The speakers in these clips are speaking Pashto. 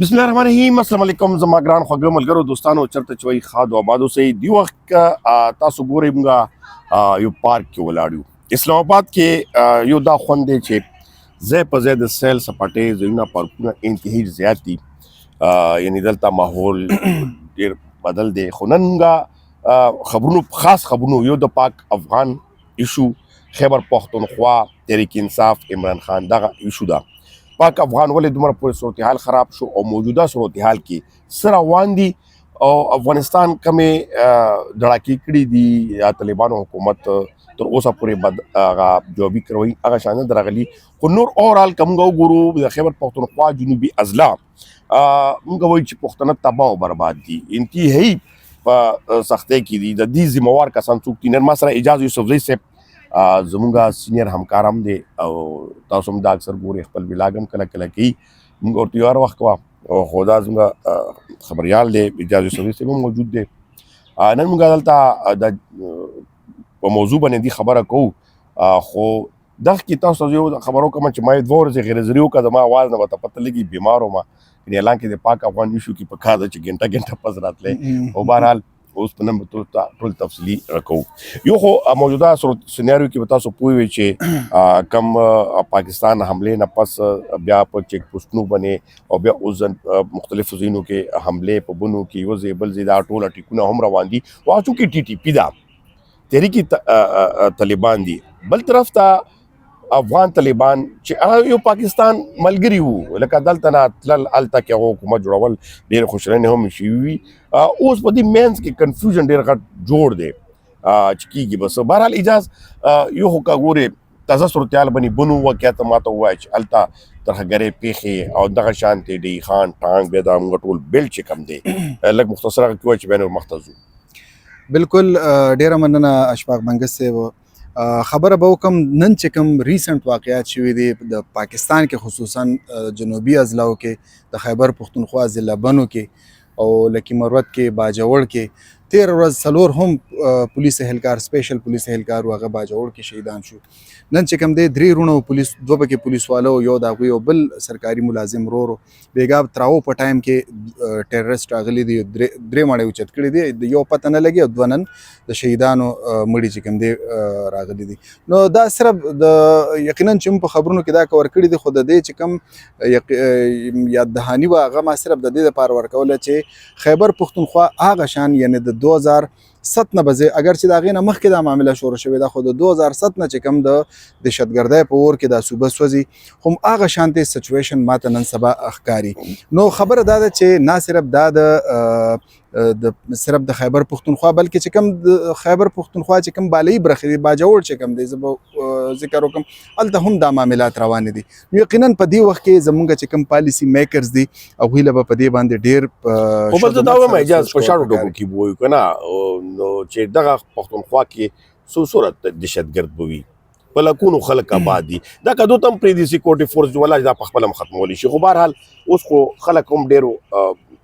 बिस्मिल्लाहिर्रहमानिर्रहीम अस्सलाम वालेकुम زما ګران خوږه ملګرو دوستانو چرته چوي خاد او آبادو سي دی وخت تاسو ګورئ موږ یو پارک کې ولاړو اسلام آباد کې یو دا خوند دی چې زه په زید سیل سپاټې زینه پارکونه انتهایی زیات دي یعنی دلته ماحول ډیر بدل دی خو نن خبرونو خاص خبرونو یو د پاک افغان ایشو خیبر پختونخوا تحریک انصاف عمران خان دغه ایشو ده پاک افغان ولې دومره پورې صورتحال خراب شو او موجوده صورتحال کې څه روان دي او افغانستان کمې ډړاکې کړي دي یا طالبانو حکومت تر اوسه پورې هغه جوابي کروي هغه شان درغلي خو نور اورال کوم وګورو د خیبر پختونخوا جنوبي اضلاع موږ وایو چې پښتانه تباہ او برباد دي انتهایی په سختۍ کې دي د دې ذمہوار کسان څوک دي نن ما سره اجازه یوسفزی صاحب زمونږ سینیر همکار هم دی او تاسو هم دا اکثر ګورئ خپل ولاګ هم کله کله کوي موږ ورته یو هر وخت کوه او خو دا زموږ خبریال دی اجازه یوسفزی صاحب هم موجود دی نن موږ دلته د په موضوع باندې دې خبره کوو خو دغه کې تاسو یو خبرو کوم چې ما دوه ورځې غیر ضروري وکړه زما اواز نه ورته پته لګي بیمار وم یعنې اعلان کې د پاک افغان ایشو کې په کار ده چې ګنټه ګنټه پس راتلی او بهرحال اوس په نن ټول تفصیلي کوو یو خو موجوده سیناریو کې به تاسو پوه وئ چې کم پاکستان حملې نه پس بیا په چیک پوسټونو باندې او بیا اوس مختلفو ځایونو کې حملې په بنو کې یو ځای بل ځای دا ټوله ټیکونه هم روان دي او چونکې ټي ټي پي ده تحریک طالبان دي بل طرف ته افغان طالبان چې یو پاکستان ملګری وو لکه دلته نه تلل هلته کې هغه حکومت جوړول ډېرې خوشرنې هم شوي وي اوس په دې مینس کې کنفیوژن ډېر غټ جوړ دی چې کېږي بس بهرحال اجاز یو خو که ګورې تازه صورتحال باندې بنو واقعیت ماته ووایه چې هلته ترهګرۍ پیښې او دغه شانتې ډي خان ټانک بیا دا موږ ټول بیلډ چې کم دی لږ مختصر هغه کې ووایه چې بیا نور مخته ځو بالکل ډیره مننه اشفاق منګس صاحب خبره به وکم نن چې کوم ریسنٹ واقعات شوي دي د پاکستان کې خصوصا جنوبي اضلاعو کې د خیبر پختونخوا ضلع بنو کې او لکی مروت کې باجوړ کې 13 ورځ څلور هم پولیس اهلکار سپیشل پولیس اهلکار هغه باجوړ کې شهیدان شو نن چې کوم دی درې رونه پولیس دوه پکې پولیس والو یو د هغوی یو بل سرکاري ملازم ورو بیګا تراو په ټایم کې ټیرریسټ راغلي دي درې مړی اوچت کړي دي د یو پته نه لګي او دوه نن د شهیدانو مړي چې کوم دی راغلي دي نو دا صرف د یقینا چې په خبرونو کې دا کور کړي دي خو د دې چې کوم یاد دهاني وه هغه ما صرف د دې لپاره ورکوله چې خیبر پختونخوا هغه شان یعنی د 2007 نه بځې اگر چې د هغې نه مخکې دا معامله شروع شوې ده خو د 2007 نه چې کوم د دهشتګردۍ په اور کې دا صوبه سوځي خو هغه شانتې سچویشن ماته نن سبا ښکاري نو خبره دا ده چې نه صرف دا د صرف د خیبر پختونخوا بلکې چې کوم د خیبر پختونخوا چې کوم بالایي برخې دي باجوړ چې کوم دی زه به ذکر وکړم هلته هم دا معاملات روانې دي نو یقینا په دې وخت کې زموږ چې کوم پالیسي میکرز دي هغوی له به په دې باندې ډېر خو بل زه دا وایم اجاز په شاړو ټکو کې به وایو که نه نو چې دغه پختونخوا کې څو صورت دهشتګرد به وي په لکونو خلک آباد دي دا که دوی ته هم پرېږدي سیکورټي فورس والله دا پخپله هم ختمولی شي خو بهرحال اوس خو خلک هم ډېرو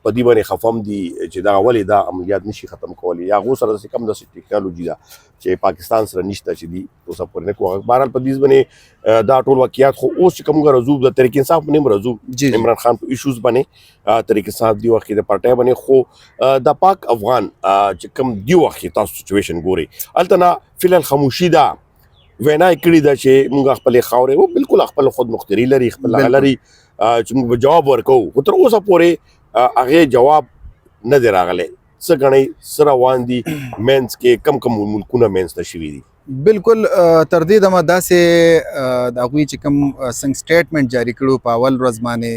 په دې باندې خفه هم دي چې دغه ولې دا عملیات نشي ختم کولی یا هغو سره داسې کم داسې ټکنالوجي ده چې پاکستان سره نشته چې دي اوسه پورې نه کوو بهرحال په دې باندې دا ټول واقعیات خو اوس چې کوم رضو د تحریک انصاف باندې هم رضو عمران خان په ایشوز باندې تحریک انصاف دی وخت د پارټۍ باندې خو د پاک افغان چې کوم دی وخت تاسو سچویشن ګورئ هلته نه فی الحال خاموشي ده وینا یې کړې ده چې موږ خپلې خاورې و بالکل خپل خود مختري لري خپل هغه لري چې موږ به جواب ورکوو خو تر اوسه پورې هغې جواب نه دی راغلی څه ګڼئ څه روان دي مینس کې کم کم ملکونه مینس ته شوي دي بالکل تر دې دمه داسې د هغوی چې کوم څنګه سټیټمنټ جاري کړو په اول ورځ باندې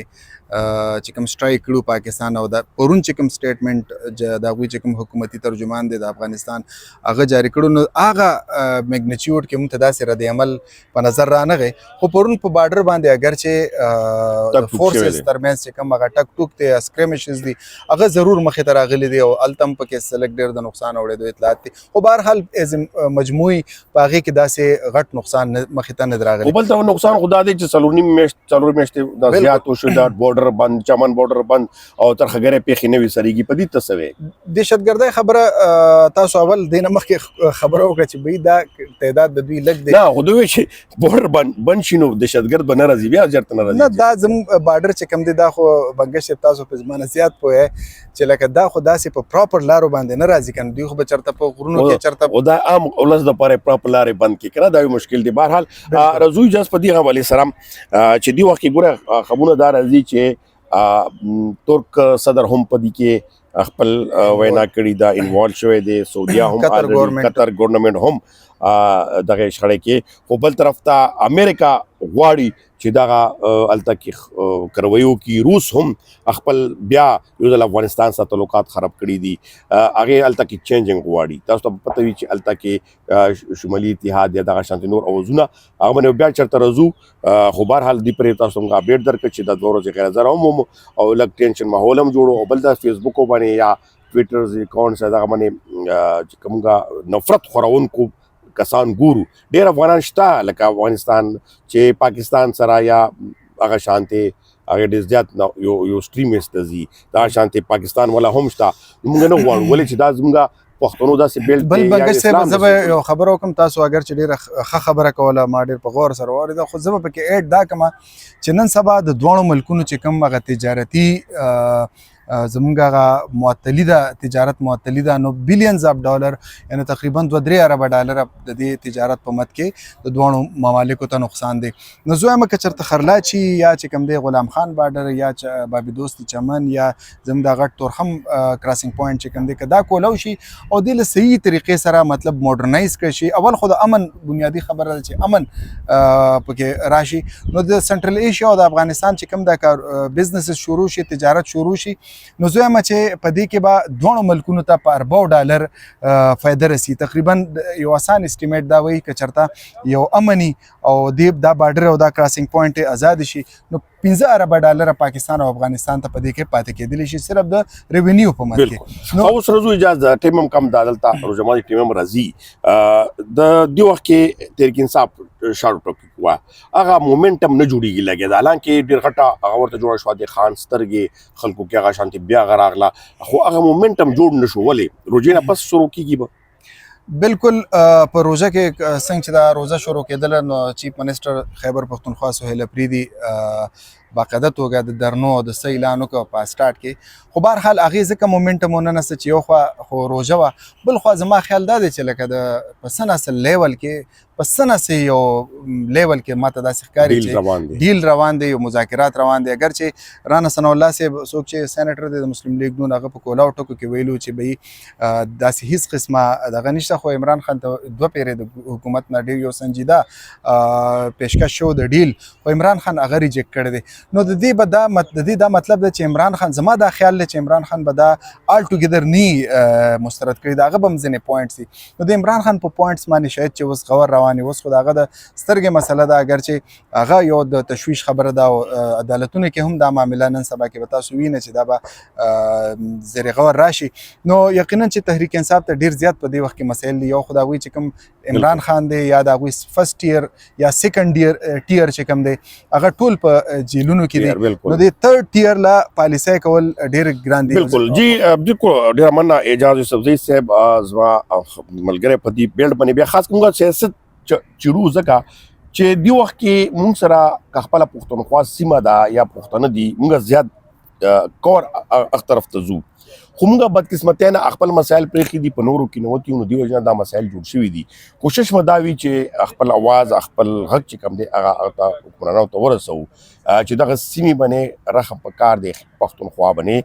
چې کوم سټرایک کړو پاکستان او د پرون چې کوم سټیټمنټ د هغوی چې کوم حکومتي ترجمان دی د افغانستان هغه جاري کړو نو هغه میګنیچیوډ کې موږ ته داسې رد عمل په نظر رانغی خو پرون په بارډر باندې اگر چې فورسز ترمنځ چې کوم هغه ټک ټوک دی اسکریمشز دي هغه ضرور مخې ته راغلي دي او هلته هم پکې سلک ډېر د نقصان اورېدو اطلاعات دي خو بهرحال مجموعي په هغې کې داسې غټ نقصان مخې ته نه دی راغلی خو بل ته نقصان خو دا دی چې څلور میاشتې دا زیات وشو دا بورډر بارډر بند، چمن بارډر بند او ترخګره پیښې نوې سریږي په دې تسوي دهشتګردۍ خبره تاسو اول دینه مخکې خبره وکړه چې بی دا تعداد د دوی لږ دی. نه خو دوی چې بارډر بند شي نو دهشتګرد به نه راځي، بیا چېرته نه راځي. نه دا زموږ بارډر چې کوم دی دا خو بنګش صاحب تاسو په زمانه زیات پوهه چې لکه دا خو داسې په پراپر لارو باندې نه راځي کنه، دوی خو به چېرته په غرونو کې چېرته او دا عام ولس دپاره پراپر لارې بند کړي کنه، دا یو مشکل دی. بهرحال رضوی جاز په دې حوالې سره چې دې وخت کې ګوره خبرونه دا راځي چې ترک صدر هم په دې کې خپل وینا کړې ده، انوالو شوی دی، سعودیا هم قطر ګورنمنټ هم دغه شخړې کې. خو بل طرف ته امریکا غواړي چې دغه هلته کې کرویو کې روس هم خپل بیا یو ځل افغانستان سره تعلقات خراب کړي دي، هغې هلته کې چینجنګ غواړي. تاسو ته پته وي چې هلته کې شمالي اتحاد یا دغه شانتې نور اوازونه هغه باندې بیا چېرته راځو. خو بهرحال دې پرې تاسو موږ اپډېټ درکړو چې دا دوه ورځې غیر زره هم او لږ ټینشن ماحول هم جوړو. او بل دا فیسبوک باندې یا ټویټر اکاونټس دغه باندې چې کومه نفرت خورونکو کسان ګورو، ډېر افغانان شته لکه افغانستان چې پاکستان سره یا هغه شانتې هغې ډېر زیات یو ایکسټریمیسټ ته ځي، دغه شانتې پاکستان والا هم شته. موږ نه غواړو ولې چې دا زموږ پښتنو داسې بیلټ بل بنګش صاحب زه به یو خبره وکړم، تاسو اگر چې ډېره ښه خبره کوله ما ډېر په غور سره واورېده، خو زه به پکې ایډ دا کړم چې نن سبا د دواړو ملکونو چې کوم هغه تجارتي زمونږ هغه معطلي ده، تجارت معطلي ده، نو بلیونز اف ډالر یعنی تقریبا 2-3 اربه ډالر د دې تجارت په مد کې د دواړو ممالکو ته نقصان دی. نو زه وایم که چېرته خرلاچي یا چې کوم دی غلام خان بارډر یا بابي دوست چمن یا زموږ د غټ تورخم کراسینګ پوینټ چې کوم دی که دا کولو شي او دې له صحیح طریقې سره مطلب موډرنایز کړی شي، اول خو د امن بنیادي خبره ده چې امن پکې راشي، نو د سنټرل ایشیا او د افغانستان چې کوم د کار بزنس شروع شي، تجارت شروع شي، نو زه وایم چې په دې کې به دواړو ملکونو ته په اربو ډالر فایده رسي. تقریبا یو اسان اسټیمیټ دا وایي که چېرته یو امني او دا بارډر او دا کراسینګ پوینټ ازاد شي نو 15 اربه ډالر پاکستان او افغانستان ته په دې کې پاتې کېدلی شي صرف د ریونیو په مد کې. نو اوس رضوی اجازه ټیم هم کم دا دلته روژه ماتي ټیم هم راځي د دې وخت کې تحریک انصاف شاړو ټاپک وه هغه مومنټم نه جوړېږي لګېده، حالانکې ډېر غټه هغه ورته جوړه شوه د خان سترګې خلکو کې هغه شانتې بیا هغه راغله، خو هغه مومنټم جوړ نه شو. ولې روژې نه پس شروع کېږي به؟ بالکل په روژه کې څنګه چې دا روژه شروع کېدله نو چیف منسټر خیبر پښتونخوا سهیل اپریدي باقاعده توګه د درنو او د څه اعلان وکړ په سټارټ کې، خو بهرحال هغې ځکه مومنټم وننسته چې یو خوا خو روژه وه، بل خوا زما خیال دا دی چې لکه د په څه نسل لیول کې په څه نسل یو لیول کې ماته داسې ښکاري چې ډیل روان دی، یو مذاکرات روان دی. اگر چې رانا ثناء الله صاحب څوک چې سینیټر دی د مسلم لیگ نون هغه په کولاو ټکو کې ویلو چې به داسې هیڅ قسمه دغه نشته، خو عمران خان ته 2 پیرې د حکومت نه ډېر یو سنجیده پیشکش شو د ډیل، خو عمران خان هغه ریجیکټ کړی دی. نو د دې دا مطلب دی چې عمران خان زما دا خیال دی چې عمران خان به دا آل ټوګیدر نی مسترد کړي، د هغه به هم ځینې پوینټس دي. نو د عمران خان په پوینټس باندې شاید چې اوس غور روانې، اوس خو د هغه د سترګې مسله ده، اگر چې هغه یو د تشویش خبره ده او عدالتونو کې هم دا معامله نن سبا کې به تاسو وینئ چې دا به زیر غور راشي. نو یقینا چې تحریک انصاف ته ډېر زیات په دې وخت کې مسایل دي. یو خو د هغوی چې کوم عمران خان دی یا د هغوی فرست ټیر یا سیکنډ ټیر چې کوم دی هغه ټول په جیلونو کې دي، نو د تھرډ ټیر لا پالیسۍ کول ډېر ګران دي. بالکل جی بالکل ډېره مننه اعجاز یوسفزۍ صاحب زما ملګری په دې بیلډ باندې بیا خاص کوم سیاست چیرو ځکه چې دې وخت کې موږ سره که خپله پښتونخوا سیمه ده یا پښتانه دي موږ زیات کور هغ طرف ته ځو، خو موږ بدقسمتۍ نه خپل مسایل پرېښي دي په نورو کې نوتي، نو دې وجې نه دا مسایل جوړ شوي دي. کوشش مو دا وي چې خپل اواز خپل غږ چې کوم دی هغه ته حکمرانانو ته ورسوو چې دغه سیمې باندې رحم پکار دی پښتونخوا باندې،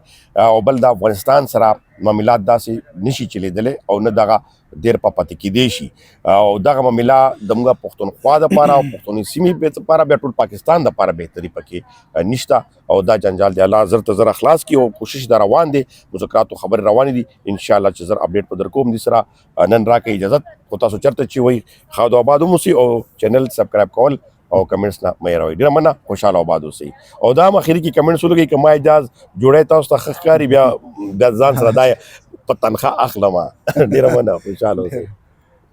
او بل د افغانستان سره معاملات داسې نشي چلیدلی او نه دغه ډېر په پاتې کېدی شي، او دغه معامله د موږ پښتونخوا دپاره او پښتونې سیمې دپاره بیا ټول پاکستان دپاره بهتري پکې نشته، او دا جنجال دی الله زر ته زر خلاص کړي، او کوشش دا روان دی، مذاکراتو خبرې روانې دي، انشاءالله چې زر اپډیټ په درکوم دي سره نن راکړئ اجازت. خو تاسو چېرته چې وایي ښاد او آباد هم اوسئ او چینل سبسکرایب کول او کمنټس نه مه هېروئ. ډېره مننه، خوشحاله آباد اوسئ. او دا هم اخري کې کمنټس ولګئ که ما اجاز جوړی تاسو ته ښه ښکاري بیا ځان سره دا په تنخواه اخلم. ډېره مننه، خوشحاله اوسئ.